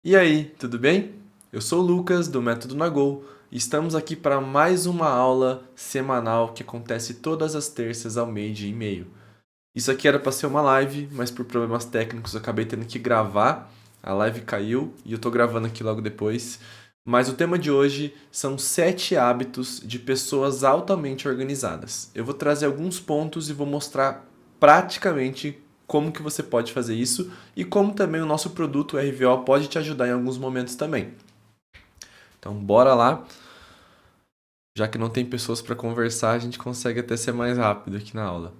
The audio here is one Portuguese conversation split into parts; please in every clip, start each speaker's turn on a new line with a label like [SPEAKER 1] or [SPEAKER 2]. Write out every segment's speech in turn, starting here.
[SPEAKER 1] E aí, tudo bem? Eu sou o Lucas, do Método Nagol, e estamos aqui para mais uma aula semanal que acontece todas as terças ao meio-dia e meio. Isso aqui era para ser uma live, mas por problemas técnicos eu acabei tendo que gravar. A live caiu e eu tô gravando aqui logo depois. Mas o tema de hoje são 7 hábitos de pessoas altamente organizadas. Eu vou trazer alguns pontos e vou mostrar praticamente como que você pode fazer isso e como também o nosso produto o RVO pode te ajudar em alguns momentos também. Então, bora lá. Já que não tem pessoas para conversar, a gente consegue até ser mais rápido aqui na aula.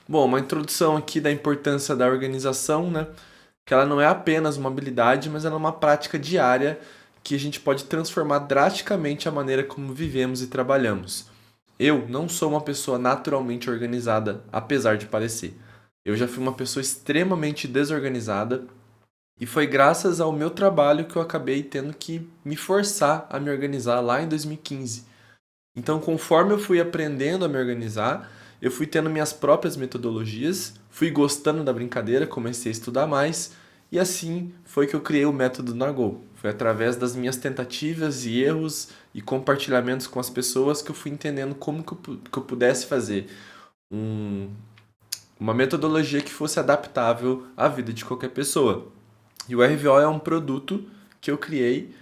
[SPEAKER 1] Bom, uma introdução aqui da importância da organização, né? Que ela não é apenas uma habilidade, mas ela é uma prática diária que a gente pode transformar drasticamente a maneira como vivemos e trabalhamos. Eu não sou uma pessoa naturalmente organizada, apesar de parecer. Eu já fui uma pessoa extremamente desorganizada e foi graças ao meu trabalho que eu acabei tendo que me forçar a me organizar lá em 2015. Então, conforme eu fui aprendendo a me organizar, eu fui tendo minhas próprias metodologias, fui gostando da brincadeira, comecei a estudar mais, e assim foi que eu criei o método Nagol. Foi através das minhas tentativas e erros e compartilhamentos com as pessoas que eu fui entendendo como que eu pudesse fazer um- uma metodologia que fosse adaptável à vida de qualquer pessoa. E o RVO é um produto que eu criei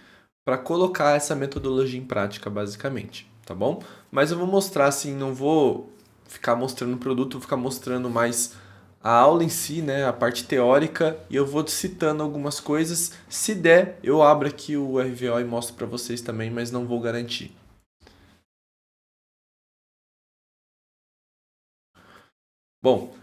[SPEAKER 1] para colocar essa metodologia em prática, basicamente, tá bom? Mas eu vou mostrar assim, não vou ficar mostrando o produto, vou ficar mostrando mais a aula em si, né, a parte teórica, e eu vou citando algumas coisas. Se der, eu abro aqui o RVO e mostro para vocês também, mas não vou garantir. Bom,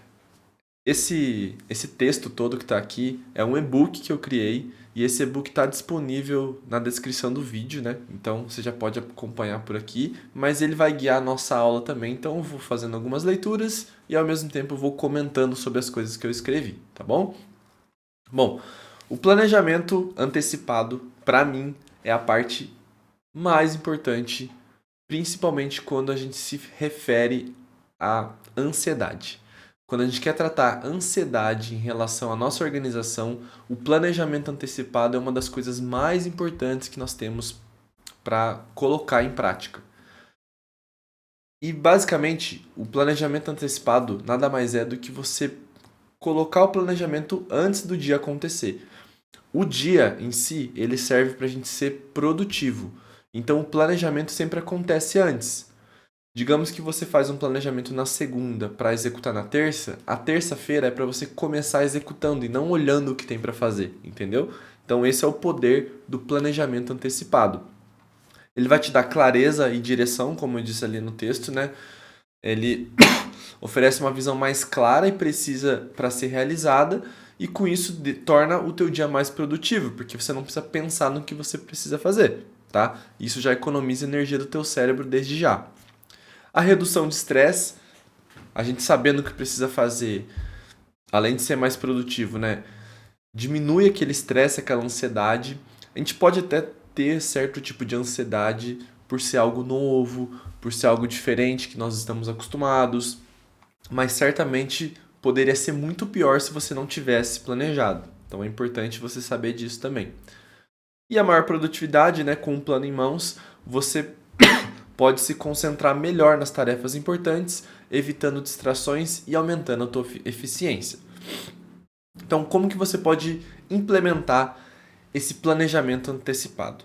[SPEAKER 1] esse texto todo que está aqui é um e-book que eu criei e esse e-book está disponível na descrição do vídeo, né? Então você já pode acompanhar por aqui, mas ele vai guiar a nossa aula também. Então eu vou fazendo algumas leituras e ao mesmo tempo eu vou comentando sobre as coisas que eu escrevi, tá bom? Bom, o planejamento antecipado, para mim, é a parte mais importante, principalmente quando a gente se refere à ansiedade. Quando a gente quer tratar ansiedade em relação à nossa organização, o planejamento antecipado é uma das coisas mais importantes que nós temos para colocar em prática. E basicamente, o planejamento antecipado nada mais é do que você colocar o planejamento antes do dia acontecer. O dia em si, ele serve para a gente ser produtivo. Então, o planejamento sempre acontece antes. Digamos que você faz um planejamento na segunda para executar na terça, a terça-feira é para você começar executando e não olhando o que tem para fazer, entendeu? Então esse é o poder do planejamento antecipado. Ele vai te dar clareza e direção, como eu disse ali no texto, né? Ele oferece uma visão mais clara e precisa para ser realizada e com isso torna o teu dia mais produtivo, porque você não precisa pensar no que você precisa fazer, tá? Isso já economiza energia do teu cérebro desde já. A redução de estresse, a gente sabendo o que precisa fazer, além de ser mais produtivo, né? Diminui aquele estresse, aquela ansiedade. A gente pode até ter certo tipo de ansiedade por ser algo novo, por ser algo diferente que nós estamos acostumados, mas certamente poderia ser muito pior se você não tivesse planejado. Então é importante você saber disso também. E a maior produtividade, né, com um plano em mãos, você pode se concentrar melhor nas tarefas importantes, evitando distrações e aumentando a tua eficiência. Então, como que você pode implementar esse planejamento antecipado?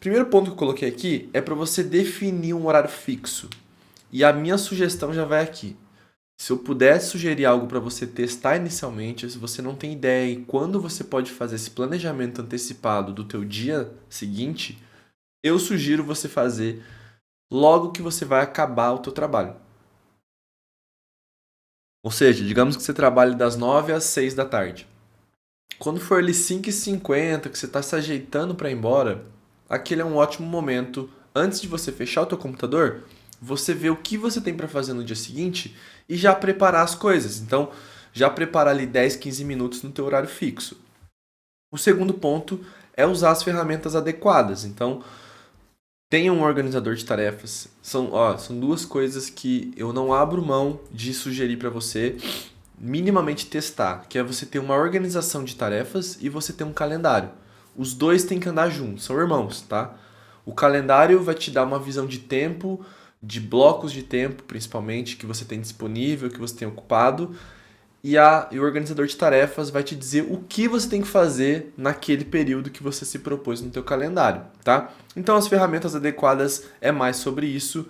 [SPEAKER 1] Primeiro ponto que eu coloquei aqui é para você definir um horário fixo. E a minha sugestão já vai aqui. Se eu pudesse sugerir algo para você testar inicialmente, se você não tem ideia em quando você pode fazer esse planejamento antecipado do teu dia seguinte, eu sugiro você fazer logo que você vai acabar o teu trabalho. Ou seja, digamos que você trabalhe das 9 às 6 da tarde. Quando for ali 5h50, que você está se ajeitando para ir embora, aquele é um ótimo momento, antes de você fechar o teu computador, você ver o que você tem para fazer no dia seguinte e já preparar as coisas. Então, já preparar ali 10, 15 minutos no teu horário fixo. O segundo ponto é usar as ferramentas adequadas. Então, tenha um organizador de tarefas. São duas coisas que eu não abro mão de sugerir para você. minimamente testar, que é você ter uma organização de tarefas e você ter um calendário. Os dois têm que andar juntos, são irmãos, tá? O calendário vai te dar uma visão de tempo, de blocos de tempo, principalmente, que você tem disponível, que você tem ocupado, e o organizador de tarefas vai te dizer o que você tem que fazer naquele período que você se propôs no teu calendário, tá? Então as ferramentas adequadas é mais sobre isso.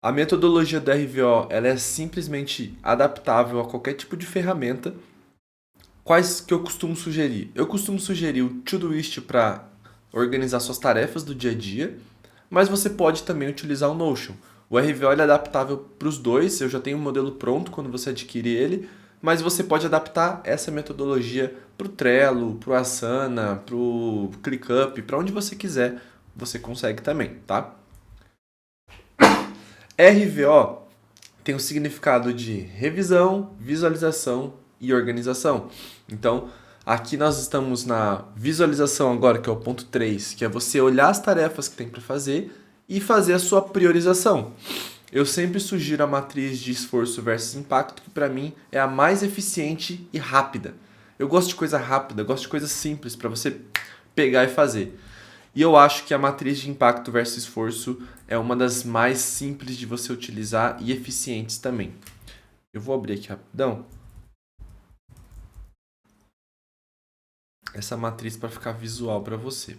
[SPEAKER 1] A metodologia do RVO ela é simplesmente adaptável a qualquer tipo de ferramenta. Quais que eu costumo sugerir? Eu costumo sugerir o Todoist para organizar suas tarefas do dia a dia, mas você pode também utilizar o Notion. O RVO ele é adaptável para os dois, eu já tenho um modelo pronto quando você adquire ele, mas você pode adaptar essa metodologia para o Trello, para o Asana, para o ClickUp, para onde você quiser, você consegue também, tá? RVO tem o significado de revisão, visualização e organização. Então, aqui nós estamos na visualização agora, que é o ponto 3, que é você olhar as tarefas que tem para fazer e fazer a sua priorização. Eu sempre sugiro a matriz de esforço versus impacto, que para mim é a mais eficiente e rápida. Eu gosto de coisa rápida, eu gosto de coisa simples para você pegar e fazer. E eu acho que a matriz de impacto versus esforço é uma das mais simples de você utilizar e eficientes também. Eu vou abrir aqui rapidão essa matriz para ficar visual para você.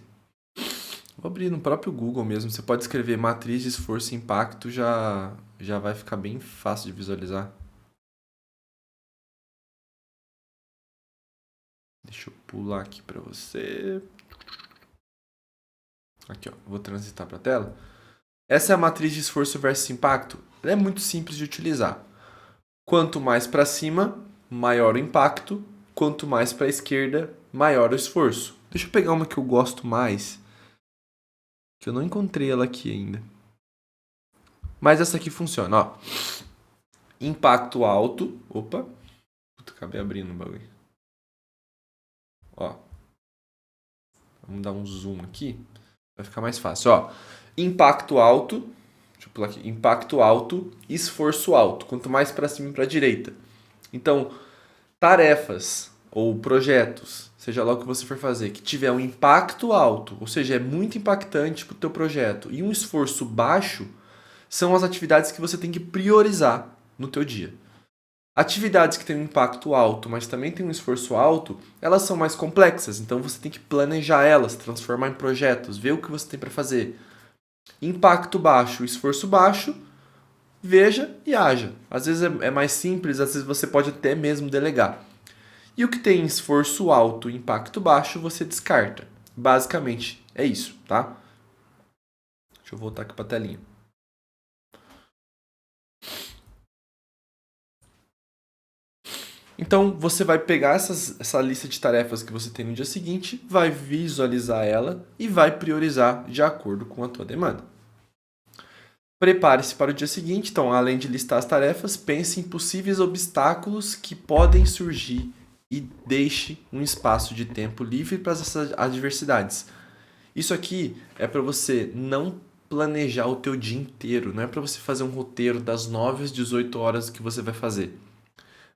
[SPEAKER 1] Vou abrir no próprio Google mesmo. Você pode escrever matriz de esforço e impacto, já vai ficar bem fácil de visualizar. Deixa eu pular aqui para você. Aqui, ó, vou transitar para a tela. Essa é a matriz de esforço versus impacto. Ela é muito simples de utilizar. Quanto mais para cima, maior o impacto. Quanto mais para a esquerda, maior o esforço. Deixa eu pegar uma que eu gosto mais, que eu não encontrei ela aqui ainda. Mas essa aqui funciona, ó. Impacto alto. Opa. Puta, acabei abrindo o bagulho. Ó. Vamos dar um zoom aqui. Vai ficar mais fácil, ó. Impacto alto. Deixa eu pular aqui. Impacto alto, esforço alto. Quanto mais para cima e para a direita. Então, tarefas ou projetos, seja lá o que você for fazer, que tiver um impacto alto, ou seja, é muito impactante para o teu projeto, e um esforço baixo, são as atividades que você tem que priorizar no teu dia. Atividades que têm um impacto alto, mas também têm um esforço alto, elas são mais complexas, então você tem que planejar elas, transformar em projetos, ver o que você tem para fazer. Impacto baixo, esforço baixo, veja e haja. Às vezes é mais simples, às vezes você pode até mesmo delegar. E o que tem esforço alto e impacto baixo, você descarta. Basicamente é isso, tá? Deixa eu voltar aqui para a telinha. Então, você vai pegar essa lista de tarefas que você tem no dia seguinte, vai visualizar ela e vai priorizar de acordo com a tua demanda. Prepare-se para o dia seguinte, então, além de listar as tarefas, pense em possíveis obstáculos que podem surgir e deixe um espaço de tempo livre para essas adversidades. Isso aqui é para você não planejar o teu dia inteiro, não é para você fazer um roteiro das 9 às 18 horas que você vai fazer.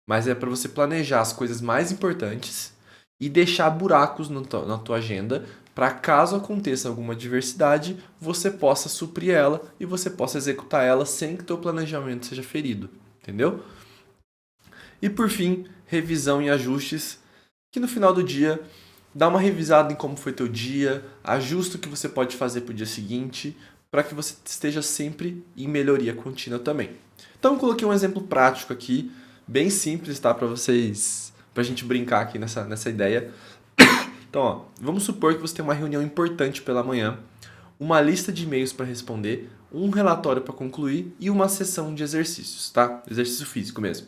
[SPEAKER 1] Mas é para você planejar as coisas mais importantes e deixar buracos na tua agenda para caso aconteça alguma adversidade, você possa suprir ela e você possa executar ela sem que teu planejamento seja ferido, entendeu? E por fim, revisão e ajustes, que no final do dia dá uma revisada em como foi teu dia, ajusta o que você pode fazer para o dia seguinte, para que você esteja sempre em melhoria contínua também. Então eu coloquei um exemplo prático aqui, bem simples, tá? Para vocês, pra gente brincar aqui nessa ideia. Então, ó, vamos supor que você tem uma reunião importante pela manhã, uma lista de e-mails para responder, um relatório para concluir e uma sessão de exercícios, tá? Exercício físico mesmo.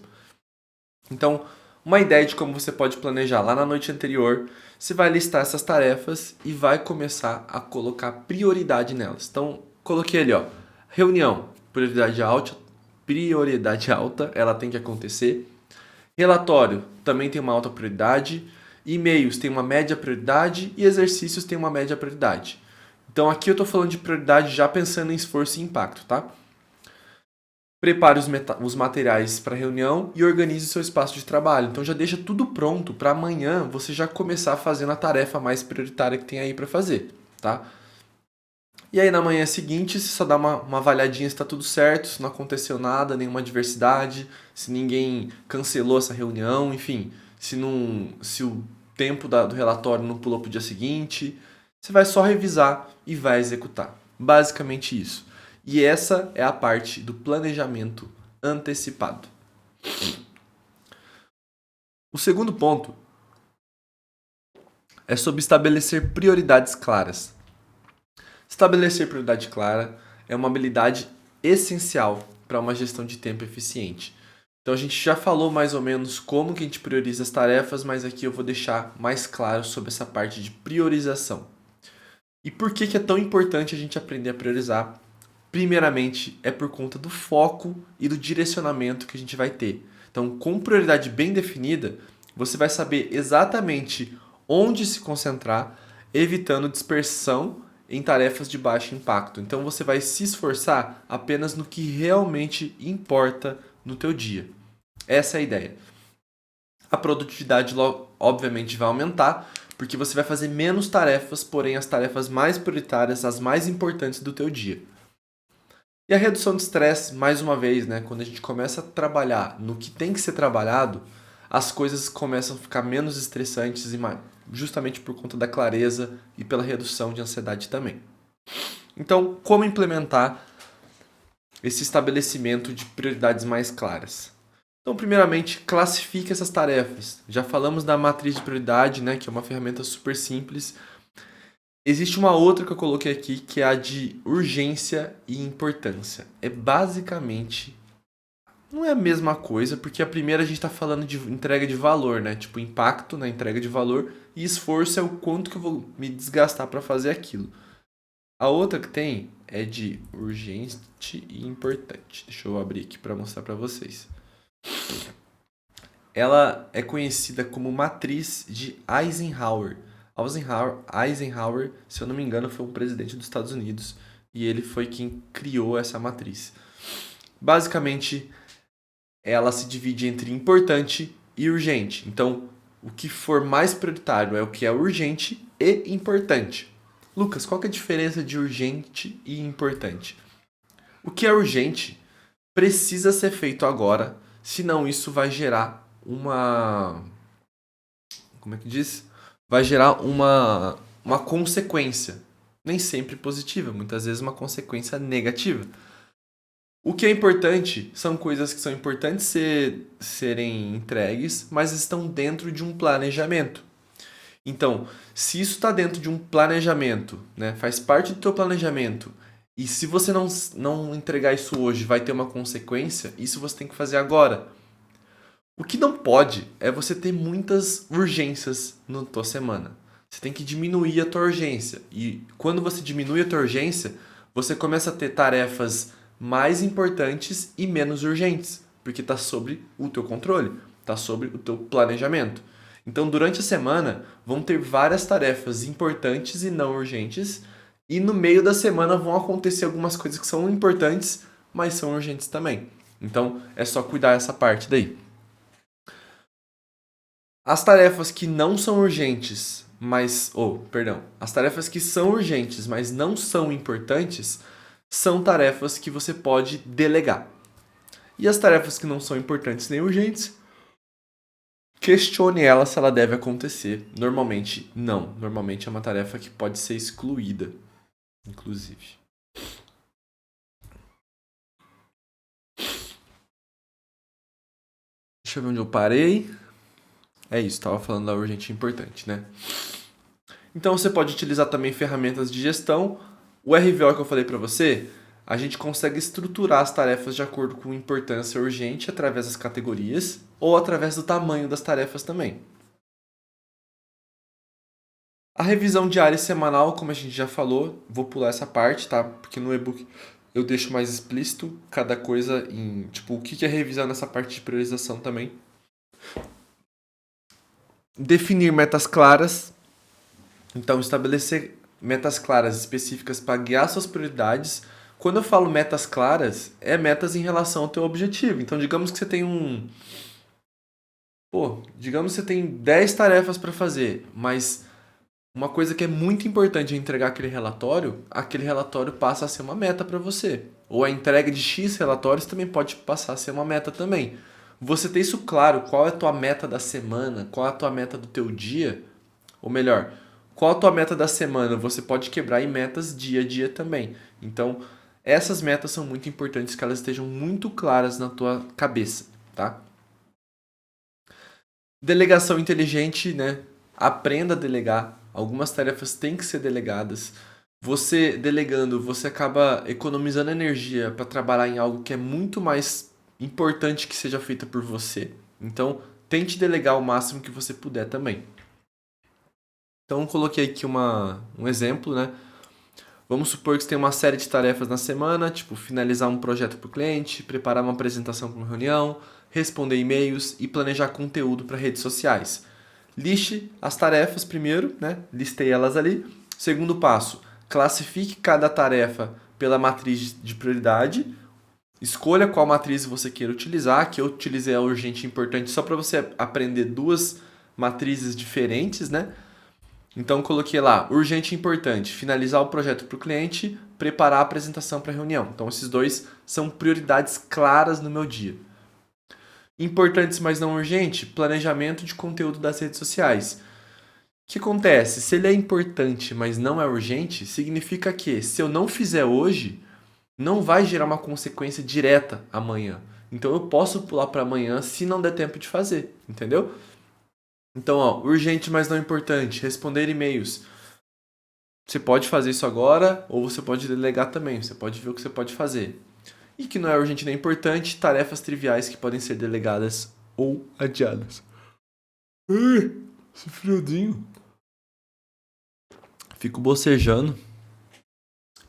[SPEAKER 1] Então, uma ideia de como você pode planejar lá na noite anterior, você vai listar essas tarefas e vai começar a colocar prioridade nelas. Então, coloquei ali, ó, reunião, prioridade alta, ela tem que acontecer. Relatório também tem uma alta prioridade. E-mails tem uma média prioridade e exercícios tem uma média prioridade. Então aqui eu estou falando de prioridade já pensando em esforço e impacto, tá? Prepare os materiais para a reunião e organize o seu espaço de trabalho. Então já deixa tudo pronto para amanhã você já começar fazendo a tarefa mais prioritária que tem aí para fazer, tá? E aí na manhã seguinte você só dá uma avaliadinha se está tudo certo, se não aconteceu nada, nenhuma adversidade, se ninguém cancelou essa reunião, enfim, se o tempo do relatório não pulou para o dia seguinte. Você vai só revisar e vai executar. Basicamente isso. E essa é a parte do planejamento antecipado. O segundo ponto é sobre estabelecer prioridades claras. Estabelecer prioridade clara é uma habilidade essencial para uma gestão de tempo eficiente. Então a gente já falou mais ou menos como que a gente prioriza as tarefas, mas aqui eu vou deixar mais claro sobre essa parte de priorização. E por que é tão importante a gente aprender a priorizar? Primeiramente, é por conta do foco e do direcionamento que a gente vai ter. Então, com prioridade bem definida, você vai saber exatamente onde se concentrar, evitando dispersão em tarefas de baixo impacto. Então, você vai se esforçar apenas no que realmente importa no teu dia. Essa é a ideia. A produtividade, obviamente, vai aumentar, porque você vai fazer menos tarefas, porém as tarefas mais prioritárias, as mais importantes do teu dia. E a redução de estresse, mais uma vez, né? Quando a gente começa a trabalhar no que tem que ser trabalhado, as coisas começam a ficar menos estressantes, justamente por conta da clareza e pela redução de ansiedade também. Então, como implementar esse estabelecimento de prioridades mais claras? Então, primeiramente, classifique essas tarefas. Já falamos da matriz de prioridade, né, que é uma ferramenta super simples. Existe uma outra que eu coloquei aqui, que é a de urgência e importância. É basicamente... Não é a mesma coisa, porque a primeira a gente está falando de entrega de valor, né? Tipo, impacto na entrega de valor e esforço é o quanto que eu vou me desgastar para fazer aquilo. A outra que tem é de urgente e importante. Deixa eu abrir aqui para mostrar para vocês. Ela é conhecida como matriz de Eisenhower. Eisenhower, se eu não me engano, foi um presidente dos Estados Unidos e ele foi quem criou essa matriz. Basicamente, ela se divide entre importante e urgente. Então, o que for mais prioritário é o que é urgente e importante. Lucas, qual que é a diferença de urgente e importante? O que é urgente precisa ser feito agora, senão isso vai gerar uma... Como é que diz? Vai gerar uma consequência. Nem sempre positiva, muitas vezes uma consequência negativa. O que é importante são coisas que são importantes serem entregues, mas estão dentro de um planejamento. Então, se isso está dentro de um planejamento, né, faz parte do teu planejamento, e se você não entregar isso hoje vai ter uma consequência, isso você tem que fazer agora. O que não pode é você ter muitas urgências na tua semana. Você tem que diminuir a tua urgência. E quando você diminui a tua urgência, você começa a ter tarefas mais importantes e menos urgentes, porque está sobre o teu controle, está sobre o teu planejamento. Então, durante a semana, vão ter várias tarefas importantes e não urgentes, e no meio da semana vão acontecer algumas coisas que são importantes, mas são urgentes também. Então, é só cuidar dessa parte daí. As tarefas que não são urgentes, as tarefas que são urgentes, mas não são importantes, são tarefas que você pode delegar. E as tarefas que não são importantes nem urgentes, questione ela se ela deve acontecer. Normalmente, não. Normalmente é uma tarefa que pode ser excluída, inclusive. Deixa eu ver onde eu parei. É isso, estava falando da urgente e importante, né? Então você pode utilizar também ferramentas de gestão. O RVO que eu falei para você, a gente consegue estruturar as tarefas de acordo com importância urgente através das categorias ou através do tamanho das tarefas também. A revisão diária e semanal, como a gente já falou, vou pular essa parte, tá? Porque no e-book eu deixo mais explícito cada coisa em, tipo, o que é revisar nessa parte de priorização também. Definir metas claras. Então, estabelecer metas claras específicas para guiar suas prioridades, Quando eu falo metas claras, é metas em relação ao teu objetivo. Então, digamos que você tem digamos que você tem 10 tarefas para fazer, mas uma coisa que é muito importante é entregar aquele relatório passa a ser uma meta para você. Ou a entrega de X relatórios também pode passar a ser uma meta também. Você ter isso claro, qual é a tua meta da semana, qual é a tua meta do teu dia, ou melhor, qual a tua meta da semana, você pode quebrar em metas dia a dia também. Então, essas metas são muito importantes que elas estejam muito claras na tua cabeça, tá? Delegação inteligente, né? Aprenda a delegar. Algumas tarefas têm que ser delegadas. Você delegando, você acaba economizando energia para trabalhar em algo que é muito mais importante que seja feito por você. Então, tente delegar o máximo que você puder também. Então, eu coloquei aqui um exemplo, né? Vamos supor que você tem uma série de tarefas na semana, tipo finalizar um projeto para o cliente, preparar uma apresentação para uma reunião, responder e-mails e planejar conteúdo para redes sociais. Liste as tarefas primeiro, né? Listei elas ali. Segundo passo, classifique cada tarefa pela matriz de prioridade. Escolha qual matriz você queira utilizar, que eu utilizei a urgente e importante só para você aprender duas matrizes diferentes, né? Então coloquei lá, urgente e importante, finalizar o projeto para o cliente, preparar a apresentação para a reunião. Então esses dois são prioridades claras no meu dia. Importantes, mas não urgente, planejamento de conteúdo das redes sociais. O que acontece? Se ele é importante, mas não é urgente, significa que se eu não fizer hoje, não vai gerar uma consequência direta amanhã. Então eu posso pular para amanhã se não der tempo de fazer, entendeu? Então, ó, urgente, mas não importante, responder e-mails. Você pode fazer isso agora ou você pode delegar também. Você pode ver o que você pode fazer. E que não é urgente nem importante, tarefas triviais que podem ser delegadas ou adiadas. Esse friozinho. Fico bocejando.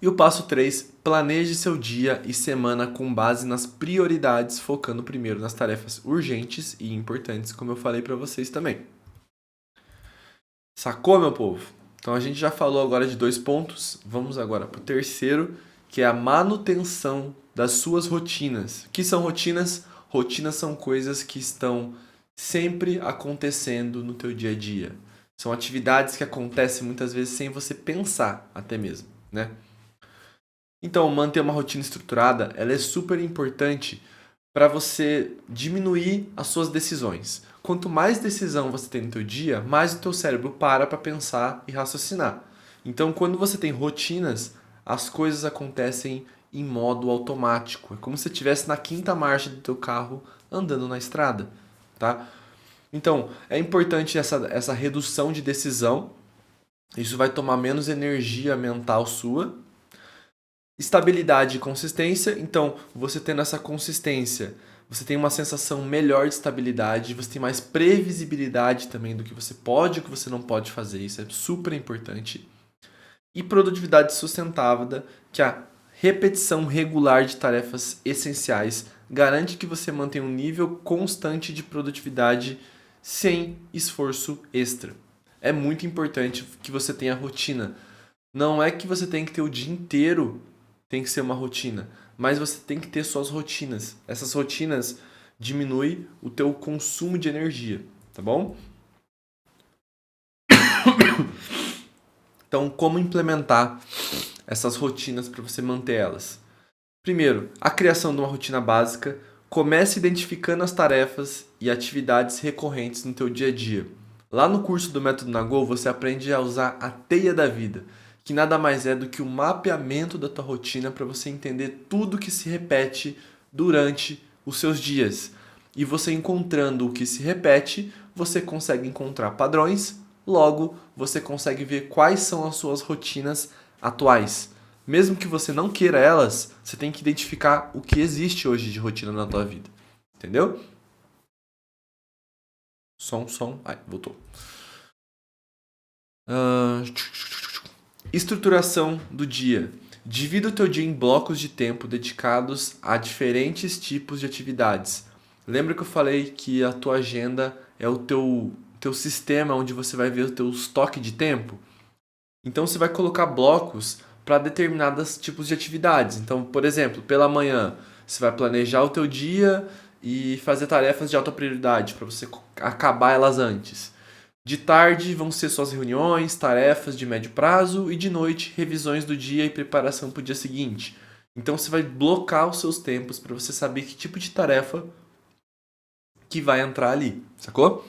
[SPEAKER 1] E o passo 3, planeje seu dia e semana com base nas prioridades, focando primeiro nas tarefas urgentes e importantes, como eu falei para vocês também. Sacou, meu povo? Então a gente já falou agora de 2 pontos, vamos agora para o terceiro, que é a manutenção das suas rotinas. O que são rotinas? Rotinas são coisas que estão sempre acontecendo no teu dia a dia. São atividades que acontecem muitas vezes sem você pensar até mesmo, né? Então, manter uma rotina estruturada, ela é super importante para você diminuir as suas decisões. Quanto mais decisão você tem no teu dia, mais o teu cérebro para pensar e raciocinar. Então, quando você tem rotinas, as coisas acontecem em modo automático. É como se você estivesse na quinta marcha do teu carro andando na estrada, tá? Então, é importante essa redução de decisão. Isso vai tomar menos energia mental sua. Estabilidade e consistência. Então, você tendo essa consistência, você tem uma sensação melhor de estabilidade, você tem mais previsibilidade também do que você pode e o que você não pode fazer. Isso é super importante. E produtividade sustentável, que é a repetição regular de tarefas essenciais garante que você mantenha um nível constante de produtividade sem esforço extra. É muito importante que você tenha rotina. Não é que você tem que ter o dia inteiro, tem que ser uma rotina, mas você tem que ter suas rotinas. Essas rotinas diminuem o teu consumo de energia, tá bom? Então, como implementar essas rotinas para você manter elas? Primeiro, a criação de uma rotina básica. Comece identificando as tarefas e atividades recorrentes no teu dia a dia. Lá no curso do Método Nagô, você aprende a usar a teia da vida, que nada mais é do que o mapeamento da tua rotina para você entender tudo que se repete durante os seus dias. E você encontrando o que se repete, você consegue encontrar padrões, logo você consegue ver quais são as suas rotinas atuais. Mesmo que você não queira elas, você tem que identificar o que existe hoje de rotina na tua vida. Entendeu? Som. Ai, voltou. Estruturação do dia. Divida o teu dia em blocos de tempo dedicados a diferentes tipos de atividades. Lembra que eu falei que a tua agenda é o teu sistema onde você vai ver o teu estoque de tempo? Então você vai colocar blocos para determinados tipos de atividades. Então, por exemplo, pela manhã, você vai planejar o teu dia e fazer tarefas de alta prioridade para você acabar elas antes. De tarde vão ser suas reuniões, tarefas de médio prazo e de noite revisões do dia e preparação para o dia seguinte. Então você vai blocar os seus tempos para você saber que tipo de tarefa que vai entrar ali, sacou?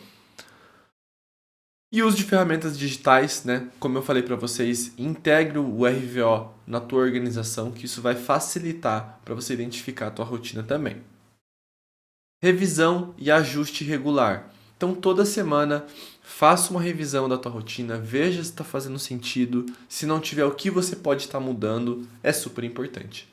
[SPEAKER 1] E uso de ferramentas digitais, né? Como eu falei para vocês, integre o RVO na tua organização, que isso vai facilitar para você identificar a tua rotina também. Revisão e ajuste regular. Então, toda semana, faça uma revisão da tua rotina, veja se está fazendo sentido. Se não tiver, o que você pode estar mudando, é super importante.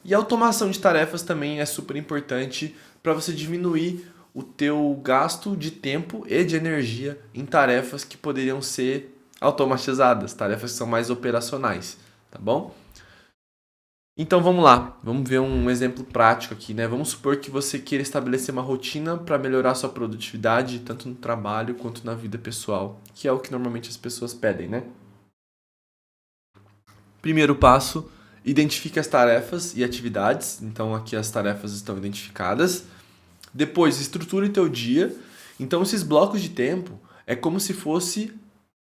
[SPEAKER 1] E a automação de tarefas também é super importante para você diminuir o teu gasto de tempo e de energia em tarefas que poderiam ser automatizadas, tarefas que são mais operacionais, tá bom? Então vamos lá, vamos ver um exemplo prático aqui, né? Vamos supor que você queira estabelecer uma rotina para melhorar sua produtividade, tanto no trabalho quanto na vida pessoal, que é o que normalmente as pessoas pedem, né? Primeiro passo, identifique as tarefas e atividades. Então aqui as tarefas estão identificadas. Depois, estruture teu dia. Então esses blocos de tempo é como se fosse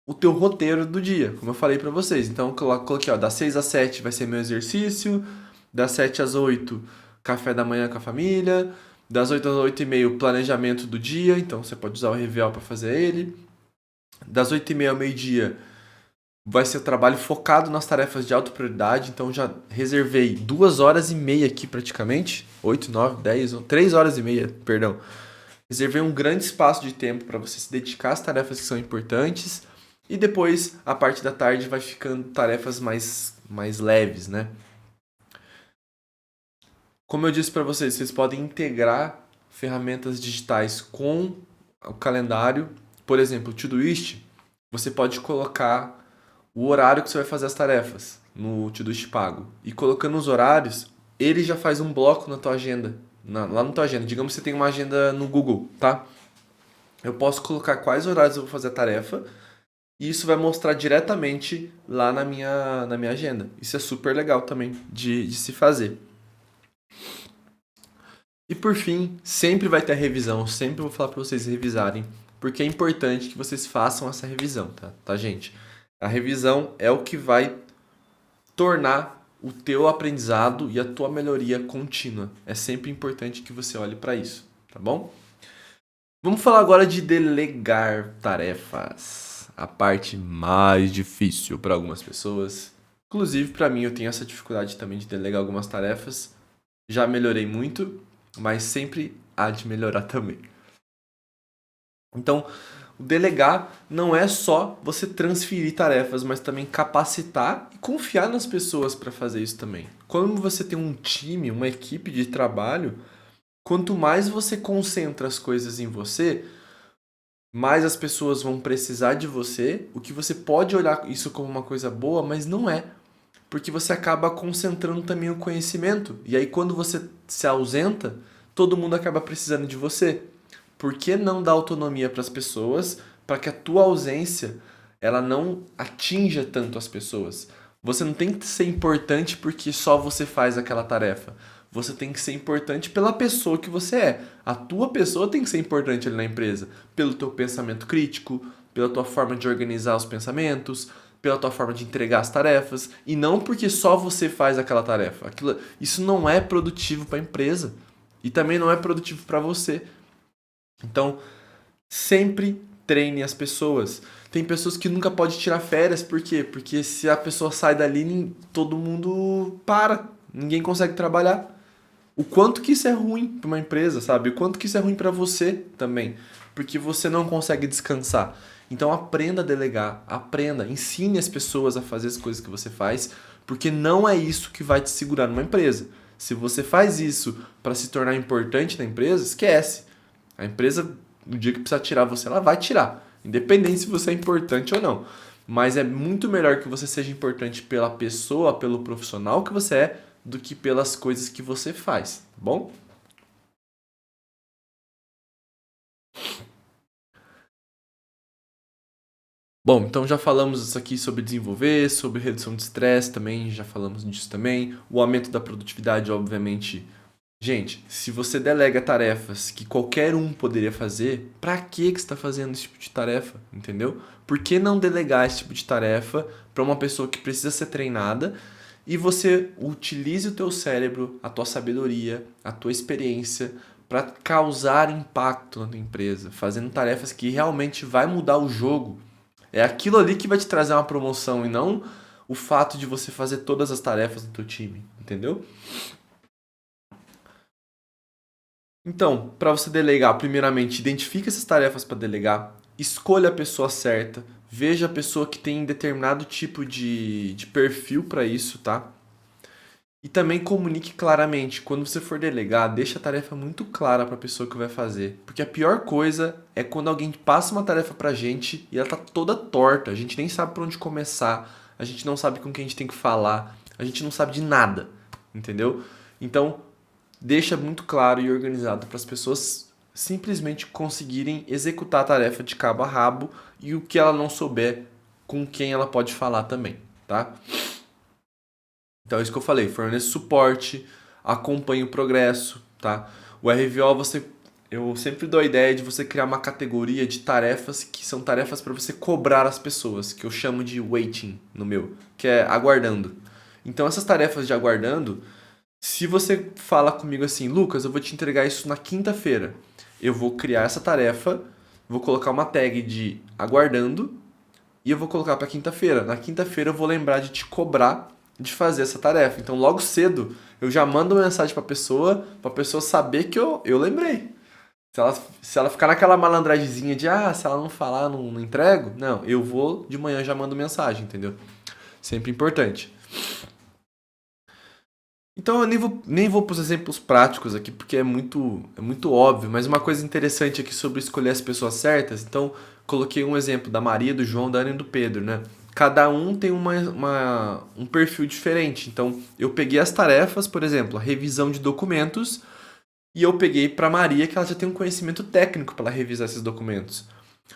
[SPEAKER 1] o teu roteiro do dia, como eu falei para vocês. Então eu coloquei, ó, das 6 às 7 vai ser meu exercício, das 7 às 8 café da manhã com a família, das 8 às 8 e meio planejamento do dia, então você pode usar o RVO para fazer ele. Das 8 e meia ao meio-dia vai ser o trabalho focado nas tarefas de alta prioridade, então já reservei 2 horas e meia aqui praticamente, 8, 9, 10, 3 horas e meia, perdão. Reservei um grande espaço de tempo para você se dedicar às tarefas que são importantes e depois a parte da tarde vai ficando tarefas mais leves, né? Como eu disse para vocês, vocês podem integrar ferramentas digitais com o calendário, por exemplo, o Todoist, você pode colocar o horário que você vai fazer as tarefas no Todoist pago. E colocando os horários, ele já faz um bloco na tua agenda. Lá na tua agenda. Digamos que você tem uma agenda no Google, tá? Eu posso colocar quais horários eu vou fazer a tarefa e isso vai mostrar diretamente lá na minha agenda. Isso é super legal também de se fazer. E por fim, sempre vai ter a revisão. Sempre vou falar para vocês revisarem, porque é importante que vocês façam essa revisão, tá, gente? A revisão é o que vai tornar o teu aprendizado e a tua melhoria contínua. É sempre importante que você olhe para isso, tá bom? Vamos falar agora de delegar tarefas. A parte mais difícil para algumas pessoas. Inclusive, para mim, eu tenho essa dificuldade também de delegar algumas tarefas. Já melhorei muito, mas sempre há de melhorar também. Então, o delegar não é só você transferir tarefas, mas também capacitar e confiar nas pessoas para fazer isso também. Quando você tem um time, uma equipe de trabalho, quanto mais você concentra as coisas em você, mais as pessoas vão precisar de você, o que você pode olhar isso como uma coisa boa, mas não é. Porque você acaba concentrando também o conhecimento. E aí quando você se ausenta, todo mundo acaba precisando de você. Por que não dar autonomia para as pessoas para que a tua ausência ela não atinja tanto as pessoas? Você não tem que ser importante porque só você faz aquela tarefa. Você tem que ser importante pela pessoa que você é. A tua pessoa tem que ser importante ali na empresa. Pelo teu pensamento crítico, pela tua forma de organizar os pensamentos, pela tua forma de entregar as tarefas. E não porque só você faz aquela tarefa. Isso não é produtivo para a empresa. E também não é produtivo para você. Então, sempre treine as pessoas. Tem pessoas que nunca pode tirar férias, por quê? Porque se a pessoa sai dali, todo mundo para, ninguém consegue trabalhar. O quanto que isso é ruim para uma empresa, sabe? O quanto que isso é ruim para você também, porque você não consegue descansar. Então aprenda a delegar, aprenda, ensine as pessoas a fazer as coisas que você faz, porque não é isso que vai te segurar numa empresa. Se você faz isso para se tornar importante na empresa, esquece. A empresa, no dia que precisar tirar você, ela vai tirar, independente se você é importante ou não. Mas é muito melhor que você seja importante pela pessoa, pelo profissional que você é, do que pelas coisas que você faz, tá bom? Bom, então já falamos isso aqui sobre desenvolver, sobre redução de estresse também, já falamos disso também. O aumento da produtividade, obviamente. Gente, se você delega tarefas que qualquer um poderia fazer, pra que você está fazendo esse tipo de tarefa? Entendeu? Por que não delegar esse tipo de tarefa para uma pessoa que precisa ser treinada e você utilize o teu cérebro, a tua sabedoria, a tua experiência para causar impacto na tua empresa, fazendo tarefas que realmente vai mudar o jogo. É aquilo ali que vai te trazer uma promoção e não o fato de você fazer todas as tarefas do teu time, entendeu? Então, para você delegar, primeiramente, identifique essas tarefas para delegar, escolha a pessoa certa, veja a pessoa que tem determinado tipo de perfil para isso, tá? E também comunique claramente. Quando você for delegar, deixa a tarefa muito clara para a pessoa que vai fazer. Porque a pior coisa é quando alguém passa uma tarefa pra gente e ela tá toda torta. A gente nem sabe por onde começar, a gente não sabe com quem a gente tem que falar, a gente não sabe de nada, entendeu? Então, deixa muito claro e organizado para as pessoas simplesmente conseguirem executar a tarefa de cabo a rabo e o que ela não souber, com quem ela pode falar também, tá? Então é isso que eu falei, forneça suporte, acompanhe o progresso, tá? O RVO eu sempre dou a ideia de você criar uma categoria de tarefas que são tarefas para você cobrar as pessoas, que eu chamo de waiting no meu, que é aguardando. Então essas tarefas de aguardando, se você fala comigo assim, Lucas, eu vou te entregar isso na quinta-feira, eu vou criar essa tarefa, vou colocar uma tag de aguardando e eu vou colocar para quinta-feira. Na quinta-feira eu vou lembrar de te cobrar de fazer essa tarefa. Então, logo cedo, eu já mando uma mensagem para a pessoa saber que eu lembrei. Se ela ficar naquela malandragemzinha de, se ela não falar, não entrego, não, eu vou de manhã já mando mensagem, entendeu? Sempre importante. Então eu nem vou para os exemplos práticos aqui, porque é muito óbvio, mas uma coisa interessante aqui sobre escolher as pessoas certas, então coloquei um exemplo da Maria, do João, da Ana e do Pedro, né? Cada um tem um perfil diferente. Então eu peguei as tarefas, por exemplo, a revisão de documentos, e eu peguei para Maria que ela já tem um conhecimento técnico para revisar esses documentos.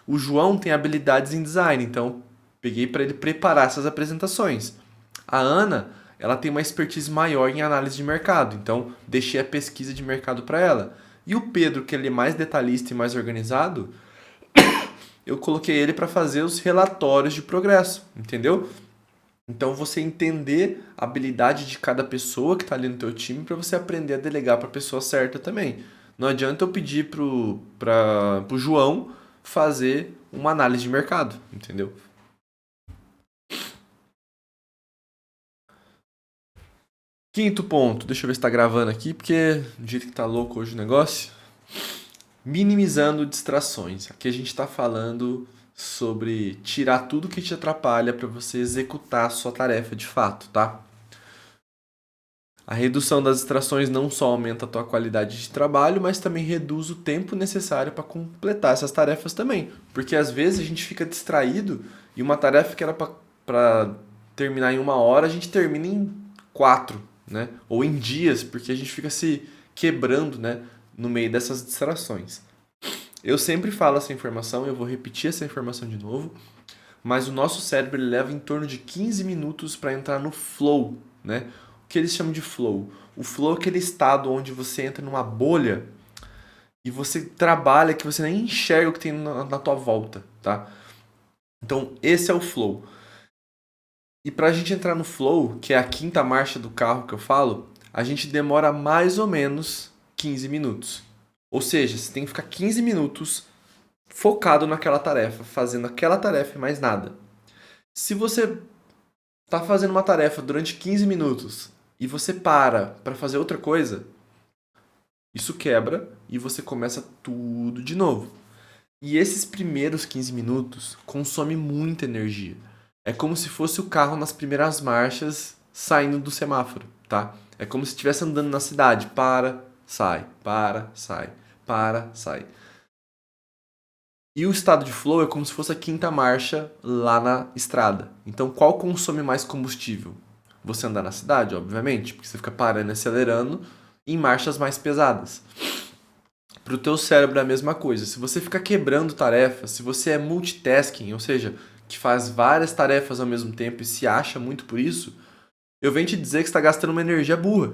[SPEAKER 1] O João tem habilidades em design, então peguei para ele preparar essas apresentações. A Ana, ela tem uma expertise maior em análise de mercado, então deixei a pesquisa de mercado para ela. E o Pedro, que ele é mais detalhista e mais organizado, eu coloquei ele para fazer os relatórios de progresso, entendeu? Então você entender a habilidade de cada pessoa que está ali no teu time para você aprender a delegar para a pessoa certa também. Não adianta eu pedir pro João fazer uma análise de mercado, entendeu? Quinto ponto, deixa eu ver se está gravando aqui, porque do jeito que tá louco hoje o negócio. Minimizando distrações. Aqui a gente está falando sobre tirar tudo que te atrapalha para você executar a sua tarefa de fato, tá? A redução das distrações não só aumenta a tua qualidade de trabalho, mas também reduz o tempo necessário para completar essas tarefas também. Porque às vezes a gente fica distraído e uma tarefa que era para terminar em 1 hora, a gente termina em 4, né? Ou em dias, porque a gente fica se quebrando, né? No meio dessas distrações. Eu sempre falo essa informação, eu vou repetir essa informação de novo, mas o nosso cérebro ele leva em torno de 15 minutos para entrar no flow, né? O que eles chamam de flow? O flow é aquele estado onde você entra numa bolha e você trabalha que você nem enxerga o que tem na tua volta, tá? Então, esse é o flow. E para a gente entrar no flow, que é a quinta marcha do carro que eu falo, a gente demora mais ou menos 15 minutos. Ou seja, você tem que ficar 15 minutos focado naquela tarefa, fazendo aquela tarefa e mais nada. Se você está fazendo uma tarefa durante 15 minutos e você para fazer outra coisa, isso quebra e você começa tudo de novo. E esses primeiros 15 minutos consomem muita energia. É como se fosse o carro nas primeiras marchas saindo do semáforo, tá? É como se estivesse andando na cidade. Sai, sai, sai. E o estado de flow é como se fosse a quinta marcha lá na estrada. Então, qual consome mais combustível? Você andar na cidade, obviamente, porque você fica parando e acelerando em marchas mais pesadas. Para o teu cérebro é a mesma coisa. Se você ficar quebrando tarefas, se você é multitasking, ou seja, gente faz várias tarefas ao mesmo tempo e se acha muito por isso, eu venho te dizer que você está gastando uma energia burra.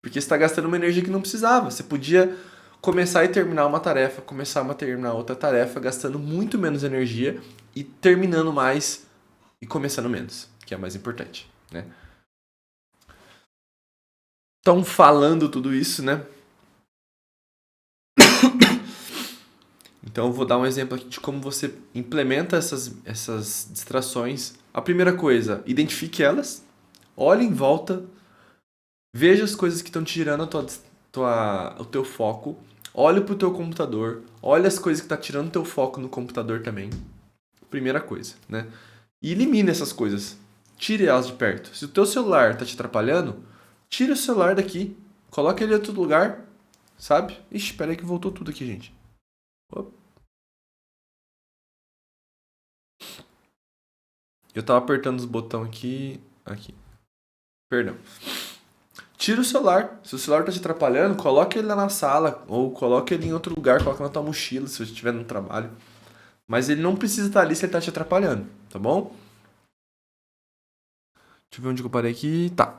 [SPEAKER 1] Porque você está gastando uma energia que não precisava. Você podia começar e terminar uma tarefa, começar a terminar outra tarefa, gastando muito menos energia e terminando mais e começando menos, que é mais importante, né? Então, falando tudo isso, né? Então, eu vou dar um exemplo aqui de como você implementa essas distrações. A primeira coisa, identifique elas, olhe em volta, veja as coisas que estão tirando o teu foco, olhe para o teu computador, olhe as coisas que estão tirando o teu foco no computador também. Primeira coisa, né? E elimine essas coisas. Tire elas de perto. Se o teu celular está te atrapalhando, tira o celular daqui, coloca ele em outro lugar, sabe? Ixi, espera aí que voltou tudo aqui, gente. Opa. Eu tava apertando os botões aqui. Perdão. Tira o celular. Se o celular tá te atrapalhando, coloque ele lá na sala ou coloque ele em outro lugar, coloque na tua mochila se você estiver no trabalho. Mas ele não precisa estar ali se ele tá te atrapalhando, tá bom? Deixa eu ver onde eu parei aqui. Tá.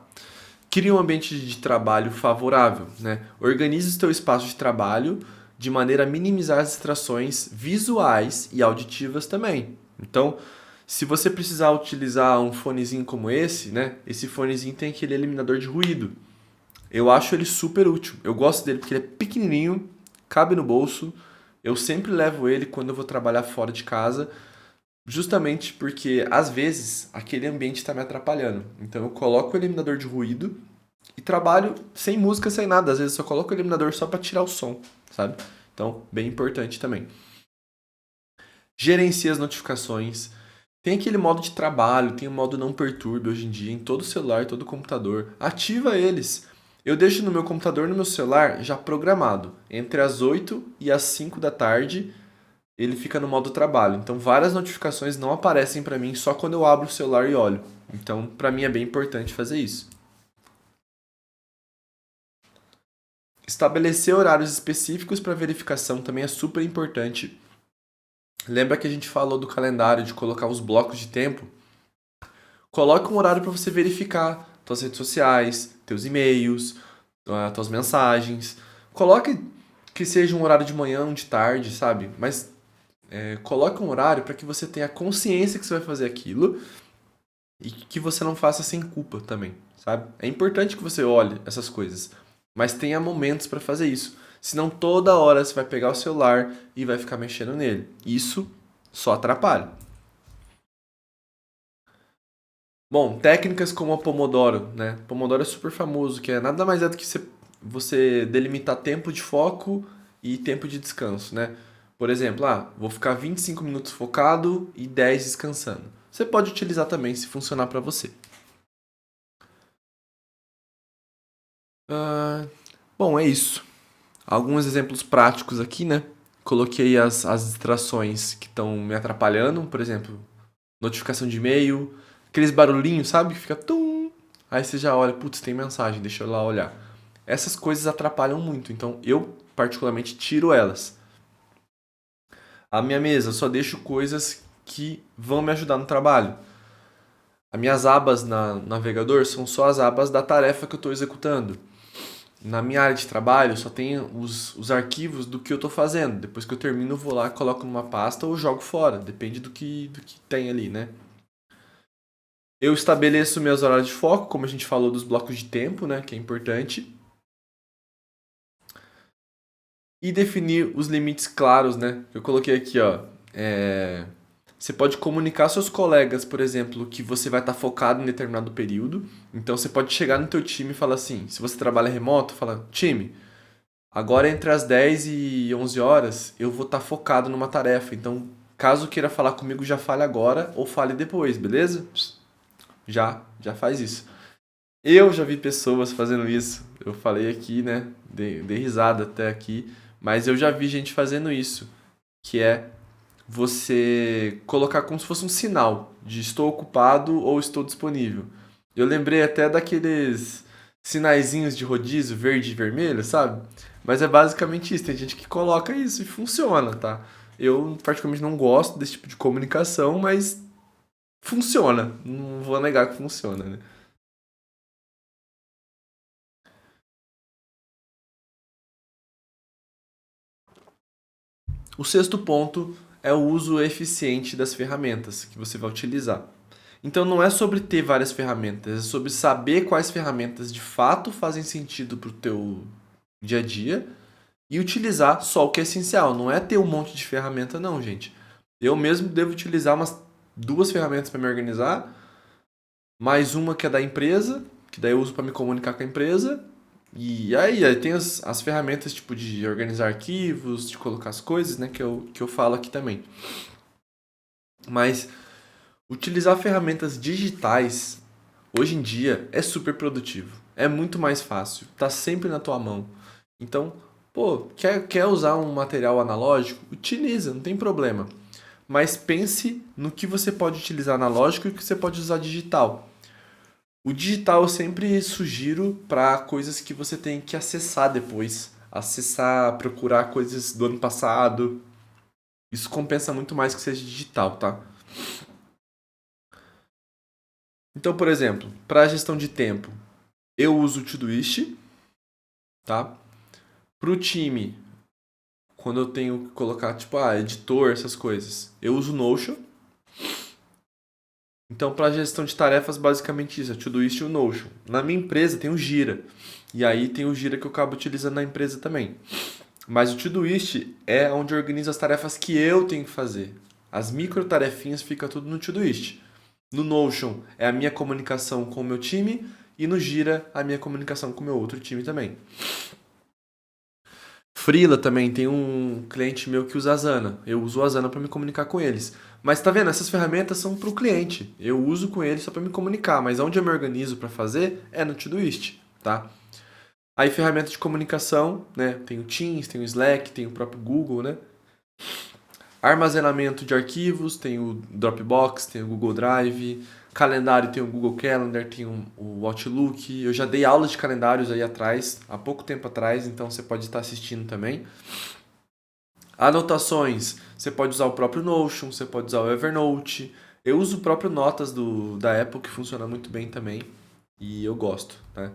[SPEAKER 1] Crie um ambiente de trabalho favorável, né? Organize o teu espaço de trabalho de maneira a minimizar as distrações visuais e auditivas também. Então, se você precisar utilizar um fonezinho como esse, né? Esse fonezinho tem aquele eliminador de ruído. Eu acho ele super útil. Eu gosto dele porque ele é pequenininho, cabe no bolso. Eu sempre levo ele quando eu vou trabalhar fora de casa, justamente porque às vezes aquele ambiente está me atrapalhando. Então eu coloco o eliminador de ruído e trabalho sem música, sem nada. Às vezes eu só coloco o eliminador só para tirar o som, sabe? Então, bem importante também. Gerencie as notificações. Tem aquele modo de trabalho, tem o modo não perturbe hoje em dia em todo celular, todo computador. Ativa eles. Eu deixo no meu computador, no meu celular, já programado. Entre as 8 e as 5 da tarde, ele fica no modo trabalho. Então, várias notificações não aparecem para mim só quando eu abro o celular e olho. Então, para mim é bem importante fazer isso. Estabelecer horários específicos para verificação também é super importante. Lembra que a gente falou do calendário, de colocar os blocos de tempo? Coloque um horário para você verificar suas redes sociais, teus e-mails, tuas mensagens. Coloque que seja um horário de manhã, um de tarde, sabe? Mas coloque um horário para que você tenha consciência que você vai fazer aquilo e que você não faça sem culpa também, sabe? É importante que você olhe essas coisas, mas tenha momentos para fazer isso. Senão toda hora você vai pegar o celular e vai ficar mexendo nele. Isso só atrapalha. Bom, técnicas como a Pomodoro, né? Pomodoro é super famoso, que é nada mais é do que você delimitar tempo de foco e tempo de descanso, né? Por exemplo, vou ficar 25 minutos focado e 10 descansando. Você pode utilizar também se funcionar para você. Bom, é isso. Alguns exemplos práticos aqui, né? Coloquei as distrações que estão me atrapalhando, por exemplo, notificação de e-mail, aqueles barulhinhos, sabe? Que fica tum. Aí você já olha, putz, tem mensagem, deixa eu lá olhar. Essas coisas atrapalham muito, então eu particularmente tiro elas. A minha mesa, eu só deixo coisas que vão me ajudar no trabalho. As minhas abas no navegador são só as abas da tarefa que eu estou executando. Na minha área de trabalho, só tem os arquivos do que eu estou fazendo. Depois que eu termino, eu vou lá, coloco numa pasta ou jogo fora. Depende do que tem ali, né? Eu estabeleço meus horários de foco, como a gente falou dos blocos de tempo, né? Que é importante. E definir os limites claros, né? Eu coloquei aqui, ó. Você pode comunicar aos seus colegas, por exemplo, que você vai estar focado em determinado período. Então você pode chegar no teu time e falar assim, se você trabalha remoto, fala, time, agora entre as 10 e 11 horas eu vou estar focado numa tarefa. Então, caso queira falar comigo, já fale agora ou fale depois, beleza? Já faz isso. Eu já vi pessoas fazendo isso. Eu falei aqui, né? Dei risada até aqui. Mas eu já vi gente fazendo isso. Que é você colocar como se fosse um sinal de estou ocupado ou estou disponível. Eu lembrei até daqueles sinaizinhos de rodízio verde e vermelho, sabe? Mas é basicamente isso. Tem gente que coloca isso e funciona, tá? Eu particularmente não gosto desse tipo de comunicação, mas Funciona, não vou negar que funciona, né? O sexto ponto é o uso eficiente das ferramentas que você vai utilizar. Então não é sobre ter várias ferramentas, é sobre saber quais ferramentas de fato fazem sentido para o teu dia a dia e utilizar só o que é essencial. Não é ter um monte de ferramenta não, gente. Eu mesmo devo utilizar umas duas ferramentas para me organizar, mais uma que é da empresa, que daí eu uso para me comunicar com a empresa. E aí tem as ferramentas tipo de organizar arquivos, de colocar as coisas, né, que eu falo aqui também. Mas utilizar ferramentas digitais hoje em dia é super produtivo. É muito mais fácil, tá sempre na tua mão. Então, pô, quer usar um material analógico? Utiliza, não tem problema. Mas pense no que você pode utilizar analógico e o que você pode usar digital. O digital eu sempre sugiro para coisas que você tem que acessar depois. Acessar, procurar coisas do ano passado. Isso compensa muito mais que seja digital, tá? Então, por exemplo, para a gestão de tempo, eu uso o Todoist, tá? Para o time, quando eu tenho que colocar, tipo, editor, essas coisas, eu uso o Notion. Então, para a gestão de tarefas, basicamente isso, é o Todoist e o Notion. Na minha empresa tem o Gira. E aí tem o Gira que eu acabo utilizando na empresa também. Mas o Todoist é onde eu organizo as tarefas que eu tenho que fazer. As micro tarefinhas fica tudo no Todoist. No Notion é a minha comunicação com o meu time e no Gira a minha comunicação com o meu outro time também. Freela também tem um cliente meu que usa a Asana. Eu uso a Asana para me comunicar com eles. Mas tá vendo? Essas ferramentas são para o cliente. Eu uso com ele só para me comunicar, mas onde eu me organizo para fazer é no Todoist, tá? Aí ferramenta de comunicação, né? Tem o Teams, tem o Slack, tem o próprio Google, né? Armazenamento de arquivos, tem o Dropbox, tem o Google Drive. Calendário tem o Google Calendar, tem o Outlook. Eu já dei aula de calendários aí atrás, há pouco tempo atrás, então você pode estar assistindo também. Anotações, você pode usar o próprio Notion, você pode usar o Evernote. Eu uso o próprio Notas da Apple, que funciona muito bem também, e eu gosto, né?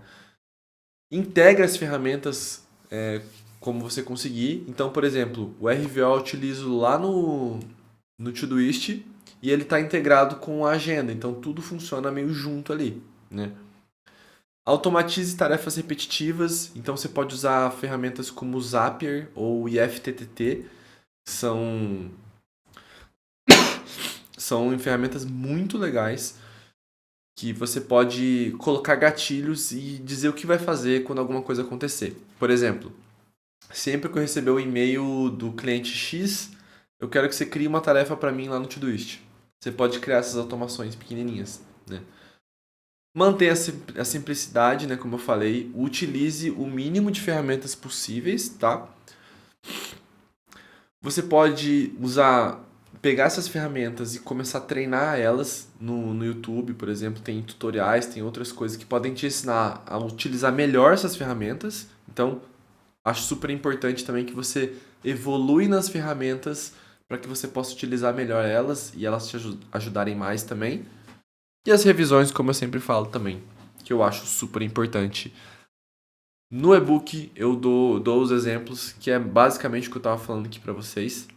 [SPEAKER 1] Integra as ferramentas como você conseguir. Então, por exemplo, o RVO eu utilizo lá no Todoist e ele está integrado com a agenda. Então, tudo funciona meio junto ali, né? Automatize tarefas repetitivas. Então, você pode usar ferramentas como o Zapier ou o IFTTT. São, são ferramentas muito legais que você pode colocar gatilhos e dizer o que vai fazer quando alguma coisa acontecer. Por exemplo, sempre que eu receber o e-mail do cliente X, eu quero que você crie uma tarefa para mim lá no Todoist. Você pode criar essas automações pequenininhas, né? Mantenha a simplicidade, né, como eu falei, utilize o mínimo de ferramentas possíveis, tá? Você pode pegar essas ferramentas e começar a treinar elas no YouTube, por exemplo, tem tutoriais, tem outras coisas que podem te ensinar a utilizar melhor essas ferramentas. Então, acho super importante também que você evolui nas ferramentas para que você possa utilizar melhor elas e elas te ajudarem mais também. E as revisões, como eu sempre falo também, que eu acho super importante. No e-book eu dou os exemplos, que é basicamente o que eu estava falando aqui para vocês.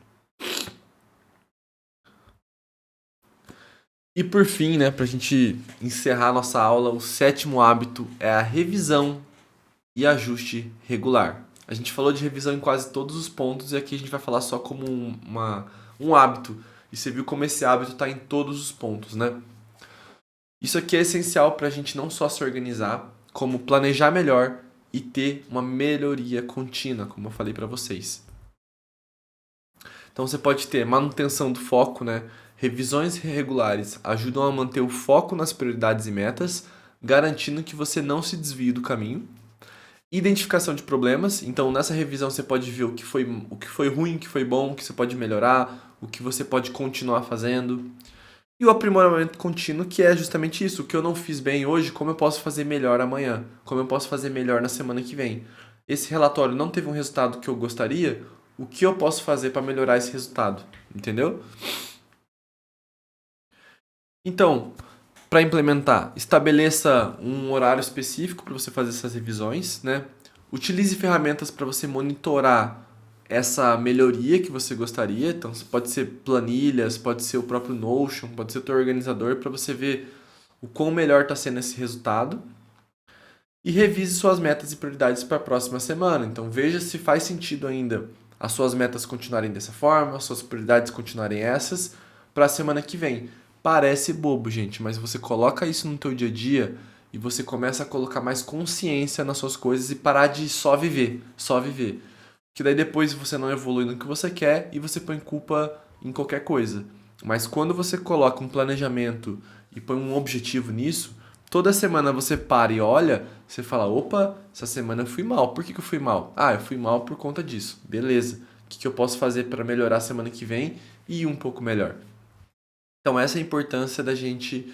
[SPEAKER 1] E por fim, né, para a gente encerrar a nossa aula, o sétimo hábito é a revisão e ajuste regular. A gente falou de revisão em quase todos os pontos e aqui a gente vai falar só como um hábito. E você viu como esse hábito está em todos os pontos, né? Isso aqui é essencial para a gente não só se organizar, como planejar melhor e ter uma melhoria contínua, como eu falei para vocês. Então você pode ter manutenção do foco, né? Revisões regulares ajudam a manter o foco nas prioridades e metas, garantindo que você não se desvie do caminho. Identificação de problemas. Então, nessa revisão você pode ver o que foi ruim, o que foi bom, o que você pode melhorar, o que você pode continuar fazendo. E o aprimoramento contínuo, que é justamente isso. O que eu não fiz bem hoje, como eu posso fazer melhor amanhã? Como eu posso fazer melhor na semana que vem? Esse relatório não teve um resultado que eu gostaria, o que eu posso fazer para melhorar esse resultado? Entendeu? Então, para implementar, estabeleça um horário específico para você fazer essas revisões, né? Utilize ferramentas para você monitorar essa melhoria que você gostaria. Então, pode ser planilhas, pode ser o próprio Notion, pode ser o teu organizador para você ver o quão melhor está sendo esse resultado. E revise suas metas e prioridades para a próxima semana. Então, veja se faz sentido ainda as suas metas continuarem dessa forma, as suas prioridades continuarem essas para a semana que vem. Parece bobo, gente, mas você coloca isso no teu dia a dia e você começa a colocar mais consciência nas suas coisas e parar de só viver, só viver. Que daí depois você não evolui no que você quer e você põe culpa em qualquer coisa. Mas quando você coloca um planejamento e põe um objetivo nisso, toda semana você para e olha, você fala, opa, essa semana eu fui mal. Por que eu fui mal? Ah, eu fui mal por conta disso. Beleza. O que eu posso fazer para melhorar a semana que vem e ir um pouco melhor? Então essa é a importância da gente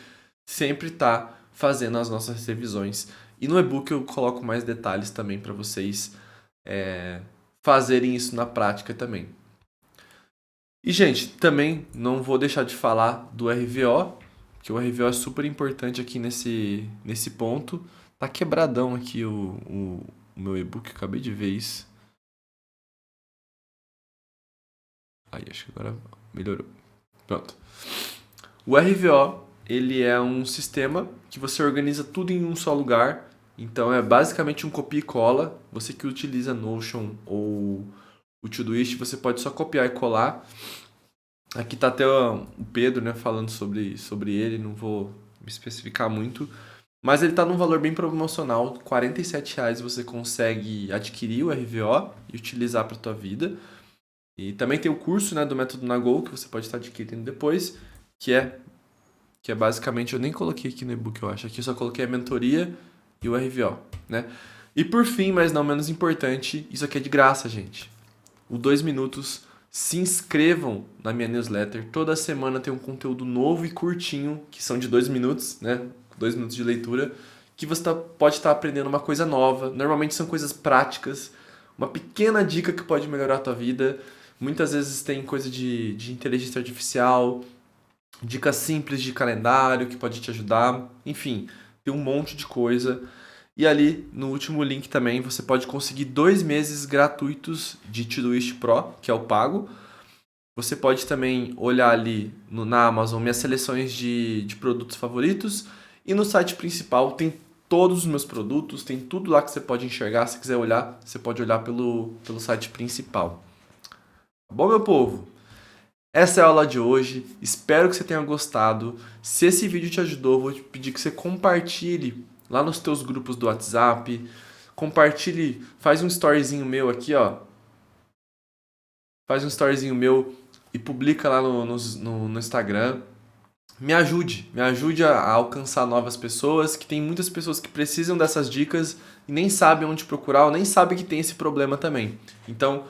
[SPEAKER 1] sempre estar fazendo as nossas revisões. E no e-book eu coloco mais detalhes também para vocês fazerem isso na prática também. E, gente, também não vou deixar de falar do RVO, que o RVO é super importante aqui nesse ponto. Tá quebradão aqui o meu e-book, acabei de ver isso. Aí, acho que agora melhorou. Pronto. O RVO, ele é um sistema que você organiza tudo em um só lugar. Então, é basicamente um copia e cola. Você que utiliza Notion ou o Todoist, você pode só copiar e colar. Aqui tá até o Pedro, né, falando sobre ele, não vou me especificar muito. Mas ele tá num valor bem promocional, R$ 47,00 você consegue adquirir o RVO e utilizar para tua vida. E também tem o curso, né, do Método Nagol, que você pode estar adquirindo depois, que é basicamente, eu nem coloquei aqui no e-book, eu acho, aqui eu só coloquei a mentoria e o RVO, né? E por fim, mas não menos importante, isso aqui é de graça, gente. O 2 minutos, se inscrevam na minha newsletter. Toda semana tem um conteúdo novo e curtinho, que são de 2 minutos, né? 2 minutos de leitura, que você pode estar aprendendo uma coisa nova. Normalmente são coisas práticas, uma pequena dica que pode melhorar a tua vida. Muitas vezes tem coisa de inteligência artificial, dicas simples de calendário que pode te ajudar. Enfim, tem um monte de coisa. E ali, no último link também, você pode conseguir 2 meses gratuitos de Todoist Pro, que é o pago. Você pode também olhar ali na Amazon minhas seleções de produtos favoritos. E no site principal tem todos os meus produtos, tem tudo lá que você pode enxergar. Se quiser olhar, você pode olhar pelo site principal. Bom, meu povo, essa é a aula de hoje. Espero que você tenha gostado. Se esse vídeo te ajudou, vou te pedir que você compartilhe lá nos teus grupos do WhatsApp. Compartilhe, faz um storyzinho meu aqui, ó. Faz um storyzinho meu e publica lá no Instagram. Me ajude a alcançar novas pessoas, que tem muitas pessoas que precisam dessas dicas e nem sabem onde procurar ou nem sabem que tem esse problema também. Então,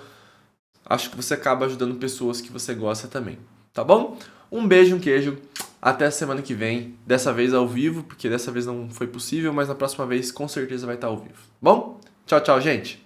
[SPEAKER 1] acho que você acaba ajudando pessoas que você gosta também, tá bom? Um beijo, um queijo, até a semana que vem, dessa vez ao vivo, porque dessa vez não foi possível, mas na próxima vez com certeza vai estar ao vivo. Bom? Tchau, tchau, gente!